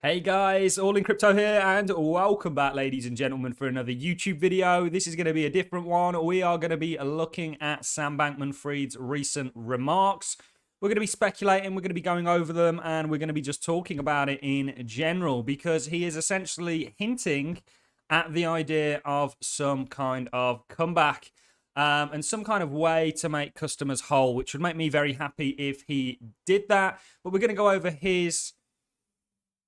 Hey guys, All in Crypto here, and welcome back, ladies and gentlemen, for another YouTube video. This is going to be a different one. We are going to be looking at Sam Bankman-Fried's recent remarks. We're going to be speculating, we're going to be going over them, and we're going to be just talking about it in general, because he is essentially hinting at the idea of some kind of comeback and some kind of way to make customers whole, which would make me very happy if he did that. But we're going to go over his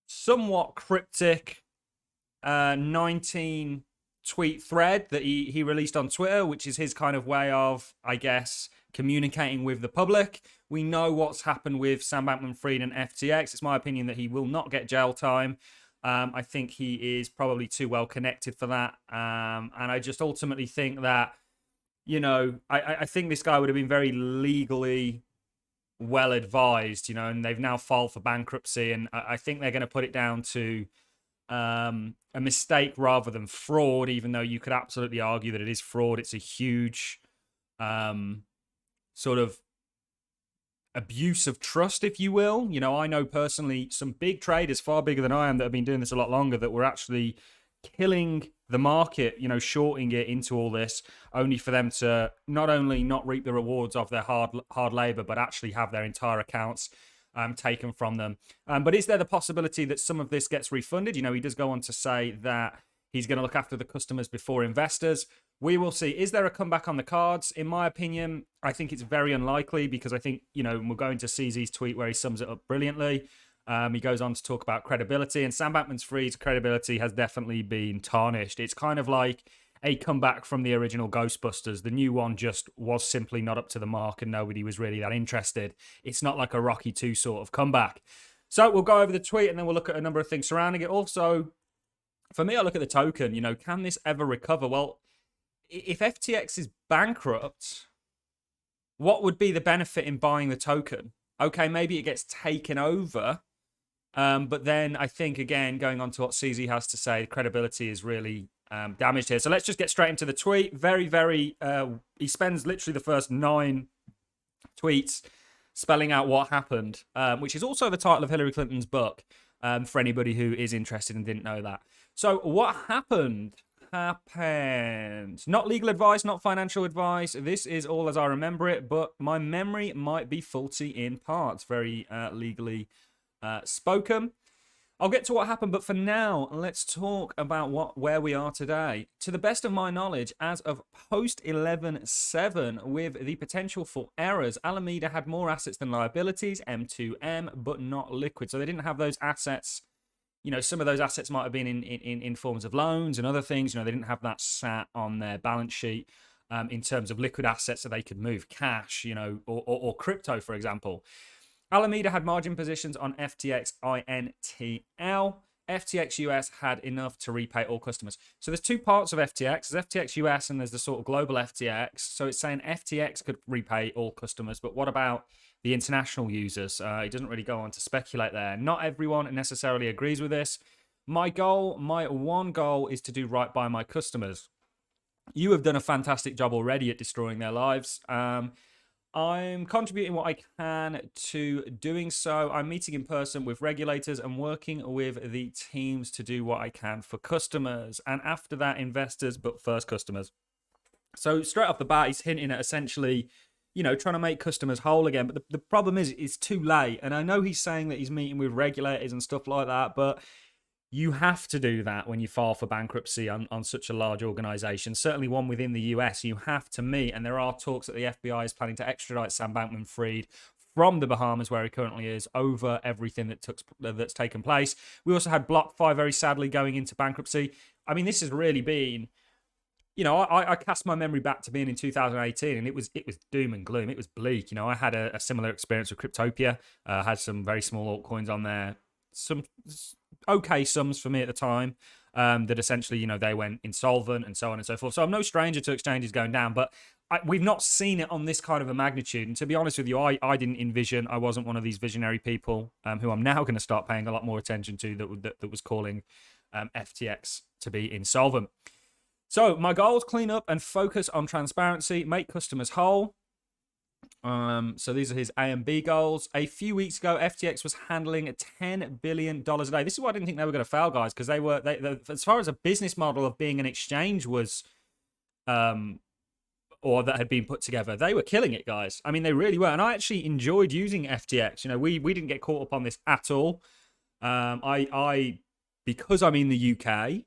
somewhat cryptic 19 tweet thread that he released on Twitter, which is his kind of way of, I guess, communicating with the public. We know what's happened with Sam Bankman-Fried and FTX. It's my opinion that he will not get jail time. I think he is probably too well connected for that. And I just ultimately think that, you know, I think this guy would have been very legally well advised, you know, and they've now filed for bankruptcy, and I think they're going to put it down to a mistake rather than fraud, even though you could absolutely argue that it is fraud. It's a huge sort of abuse of trust, if you will. You know, I know personally some big traders, far bigger than I am, that have been doing this a lot longer, that were actually killing the market, you know, shorting it into all this, only for them to not only not reap the rewards of their hard labor, but actually have their entire accounts taken from them. But is there the possibility that some of this gets refunded? You know, he does go on to say that he's going to look after the customers before investors. We will see. Is there a comeback on the cards? In my opinion, I think it's very unlikely, because I think, you know, we'll go into CZ's tweet where he sums it up brilliantly. He goes on to talk about credibility, and Sam Bankman-Fried's credibility has definitely been tarnished. It's kind of like a comeback from the original Ghostbusters. The new one just was simply not up to the mark, and nobody was really that interested. It's not like a Rocky 2 sort of comeback. So we'll go over the tweet, and then we'll look at a number of things surrounding it. Also, for me, I look at the token. You know, can this ever recover? Well, if FTX is bankrupt, what would be the benefit in buying the token? Okay, maybe it gets taken over. But then I think, again, going on to what CZ has to say, credibility is really damaged here. So let's just get straight into the tweet. He spends literally the first 9 tweets spelling out what happened, which is also the title of Hillary Clinton's book, for anybody who is interested and didn't know that. So what happened? Not legal advice, not financial advice. This is all as I remember it, but my memory might be faulty in parts. Very legally spoken. I'll get to what happened, but for now, let's talk about where we are today. To the best of my knowledge, as of post 11.7, with the potential for errors, Alameda had more assets than liabilities, M2M, but not liquid. So they didn't have those assets. You know, some of those assets might have been in forms of loans and other things. You know, they didn't have that sat on their balance sheet in terms of liquid assets so they could move cash, you know, or crypto, for example. Alameda had margin positions on FTX INTL. FTX US had enough to repay all customers. So there's 2 parts of FTX. There's FTX US and there's the sort of global FTX. So it's saying FTX could repay all customers, but what about the international users? He doesn't really go on to speculate there. Not everyone necessarily agrees with this. My one goal is to do right by my customers. You have done a fantastic job already at destroying their lives. I'm contributing what I can to doing so. I'm meeting in person with regulators and working with the teams to do what I can for customers. And after that, investors, but first customers. So straight off the bat, he's hinting at essentially, you know, trying to make customers whole again. But the problem is, it's too late. And I know he's saying that he's meeting with regulators and stuff like that, but you have to do that when you file for bankruptcy on such a large organization, certainly one within the US. You have to meet, and there are talks that the FBI is planning to extradite Sam Bankman-Fried from the Bahamas, where he currently is, over everything that's taken place. We also had BlockFi, very sadly, going into bankruptcy. I mean, this has really been, you know, I cast my memory back to being in 2018, and it was doom and gloom. It was bleak. You know, I had a similar experience with Cryptopia. Had some very small altcoins on there. Some okay sums for me at the time, that essentially, you know, they went insolvent and so on and so forth. So I'm no stranger to exchanges going down, but we've not seen it on this kind of a magnitude. And to be honest with you, I didn't envision, I wasn't one of these visionary people who I'm now going to start paying a lot more attention to, that was calling FTX to be insolvent. So my goal is clean up and focus on transparency, make customers whole. So these are his A and B goals. A few weeks ago, FTX was handling $10 billion a day. This is why I didn't think they were going to fail, guys, because they as far as a business model of being an exchange was, or that had been put together, they were killing it, guys. I mean, they really were. And I actually enjoyed using FTX. You know, we didn't get caught up on this at all. Because I'm in the UK,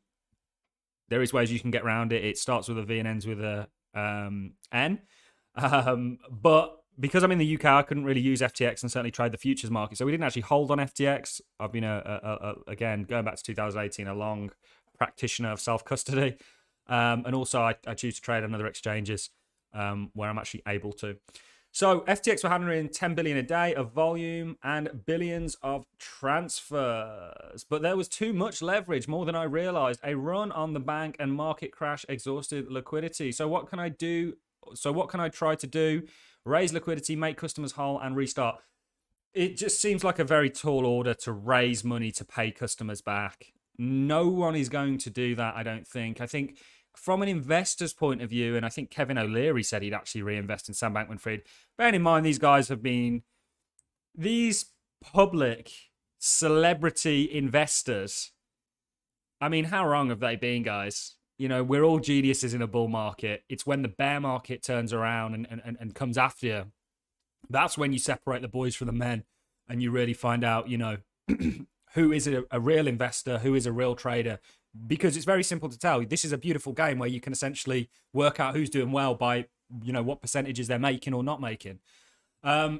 there is ways you can get around it. It starts with a V and ends with a N. But because I'm in the UK, I couldn't really use FTX and certainly trade the futures market. So we didn't actually hold on FTX. I've been, again, going back to 2018, a long practitioner of self-custody. And also I choose to trade on other exchanges where I'm actually able to. So FTX were handling 10 billion a day of volume and billions of transfers. But there was too much leverage, more than I realized. A run on the bank and market crash exhausted liquidity. So what can I do? So what can I try to do? Raise liquidity, make customers whole, and restart. It just seems like a very tall order to raise money to pay customers back. No one is going to do that, I don't think. I think from an investor's point of view, and I think Kevin O'Leary said he'd actually reinvest in Sam Bankman-Fried. Bearing in mind, these guys have been these public celebrity investors. I mean, how wrong have they been, guys? You know, we're all geniuses in a bull market. It's when the bear market turns around and comes after you. That's when you separate the boys from the men and you really find out, you know, who is a real investor, who is a real trader. Because it's very simple to tell. This is a beautiful game where you can essentially work out who's doing well by, you know, what percentages they're making or not making. So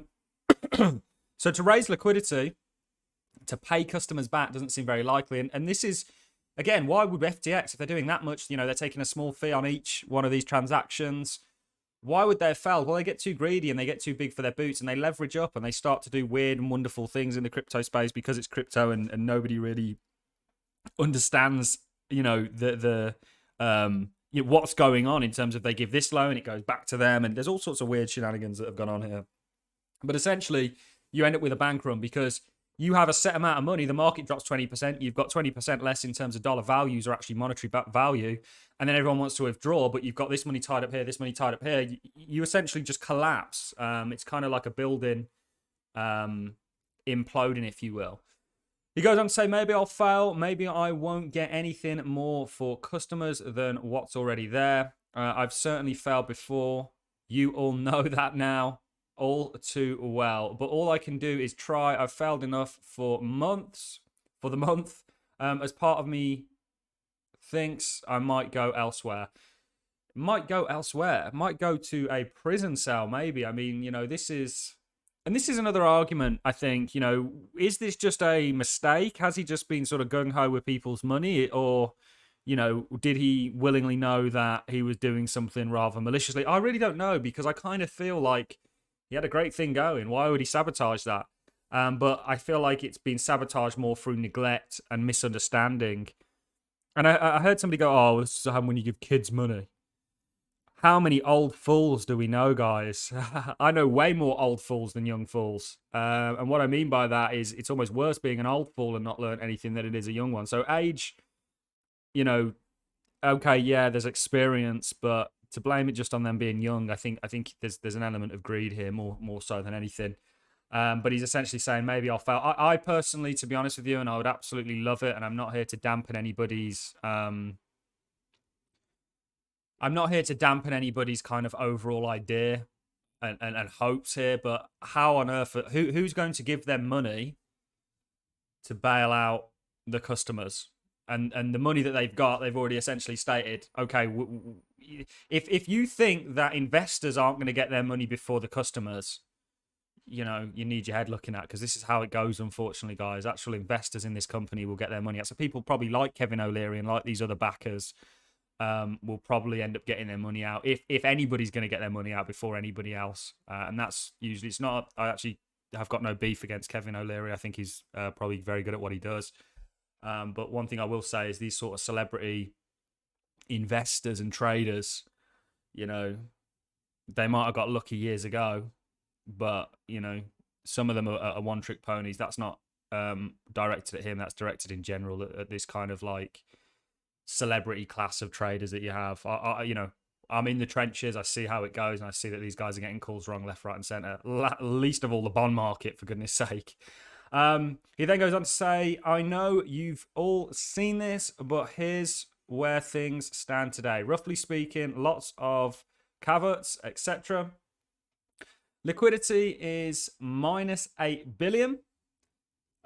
to raise liquidity, to pay customers back doesn't seem very likely. And this is... Again, why would FTX, if they're doing that much, you know, they're taking a small fee on each one of these transactions, why would they have failed? Well, they get too greedy and they get too big for their boots and they leverage up and they start to do weird and wonderful things in the crypto space because it's crypto and nobody really understands, you know, what's going on in terms of they give this loan, it goes back to them, and there's all sorts of weird shenanigans that have gone on here. But essentially, you end up with a bank run because you have a set amount of money, the market drops 20%, you've got 20% less in terms of dollar values or actually monetary value, and then everyone wants to withdraw, but you've got this money tied up here, this money tied up here. You essentially just collapse. It's kind of like a building imploding, if you will. He goes on to say, maybe I'll fail, maybe I won't get anything more for customers than what's already there. I've certainly failed before. You all know that now. All too well, but all I can do is try. I've failed enough for months, for the month. As part of me thinks I might go elsewhere. Might go elsewhere. Might go to a prison cell, maybe. I mean, you know, this is another argument, I think. You know, is this just a mistake? Has he just been sort of gung-ho with people's money? Or, you know, did he willingly know that he was doing something rather maliciously? I really don't know, because I kind of feel like he had a great thing going. Why would he sabotage that? But I feel like it's been sabotaged more through neglect and misunderstanding. And I heard somebody go, oh, this is what happens when you give kids money. How many old fools do we know, guys? I know way more old fools than young fools. And what I mean by that is it's almost worse being an old fool and not learn anything than it is a young one. So age, you know, okay, yeah, there's experience, but to blame it just on them being young, I think there's an element of greed here, more so than anything. But he's essentially saying maybe I'll fail. I personally, to be honest with you, and I would absolutely love it, and I'm not here to dampen anybody's kind of overall idea and hopes here. But how on earth, who's going to give them money to bail out the customers? And the money that they've got, they've already essentially stated, okay, if you think that investors aren't going to get their money before the customers, you know, you need your head looking at, because this is how it goes, unfortunately, guys. Actual investors in this company will get their money out. So people probably like Kevin O'Leary and like these other backers will probably end up getting their money out, if anybody's going to get their money out before anybody else. And that's usually, it's not, I actually have got no beef against Kevin O'Leary. I think he's probably very good at what he does. But one thing I will say is these sort of celebrity investors and traders, you know, they might have got lucky years ago, but, you know, some of them are one-trick ponies. That's not directed at him. That's directed in general at this kind of like celebrity class of traders that you have. You know, I'm in the trenches. I see how it goes, and I see that these guys are getting calls wrong left, right, and centre. Least of all the bond market, for goodness sake. He then goes on to say, I know you've all seen this, but here's where things stand today. Roughly speaking, lots of caveats, etc. Liquidity is minus 8 billion,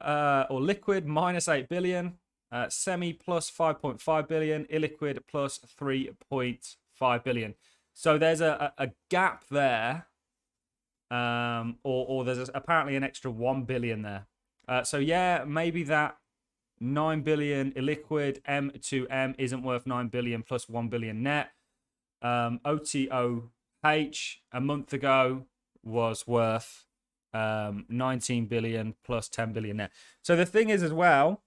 or liquid minus 8 billion, semi plus 5.5 billion, illiquid plus 3.5 billion. So there's a gap there, or there's apparently an extra 1 billion there. So yeah, maybe that 9 billion illiquid M2M isn't worth 9 billion plus 1 billion net. OTOH a month ago was worth 19 billion plus 10 billion net. So the thing is as well,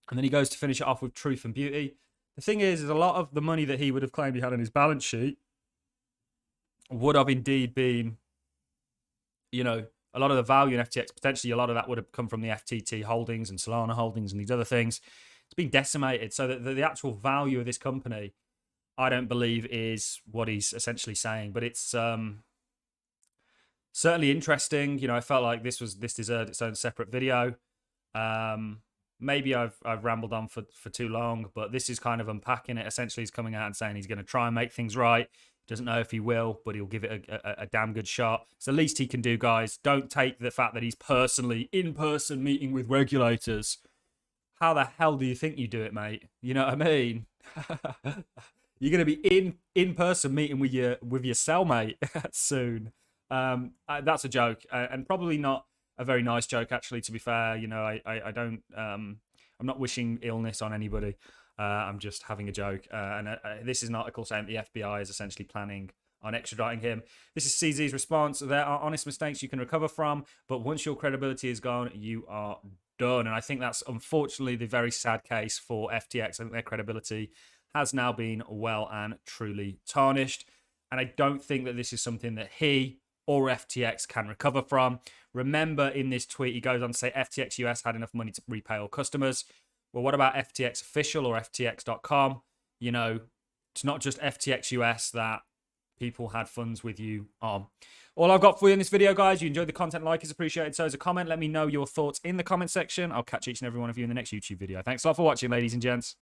and then he goes to finish it off with truth and beauty. The thing is a lot of the money that he would have claimed he had on his balance sheet would have indeed been, you know, a lot of the value in FTX, potentially a lot of that would have come from the FTT holdings and Solana holdings and these other things. It's been decimated. So that the actual value of this company, I don't believe is what he's essentially saying. But it's certainly interesting. You know, I felt like this deserved its own separate video. Maybe I've rambled on for too long, but this is kind of unpacking it. Essentially, he's coming out and saying he's going to try and make things right. Doesn't know if he will, but he'll give it a damn good shot. It's the least he can do, guys. Don't take the fact that he's in-person meeting with regulators. How the hell do you think you do it, mate? You know what I mean? You're going to be in-person meeting with your cellmate soon. That's a joke, and probably not a very nice joke, actually, to be fair. You know, I don't... I'm not wishing illness on anybody. I'm just having a joke. And this is an article saying the FBI is essentially planning on extraditing him. This is CZ's response. There are honest mistakes you can recover from, but once your credibility is gone, you are done. And I think that's unfortunately the very sad case for FTX. I think their credibility has now been well and truly tarnished. And I don't think that this is something that he or FTX can recover from. Remember, in this tweet, he goes on to say FTX US had enough money to repay all customers. Well, what about FTX official or FTX.com? You know, it's not just FTX US that people had funds with you on. All I've got for you in this video, guys. You enjoyed the content, like is appreciated. So is a comment. Let me know your thoughts in the comment section. I'll catch each and every one of you in the next YouTube video. Thanks a lot for watching, ladies and gents.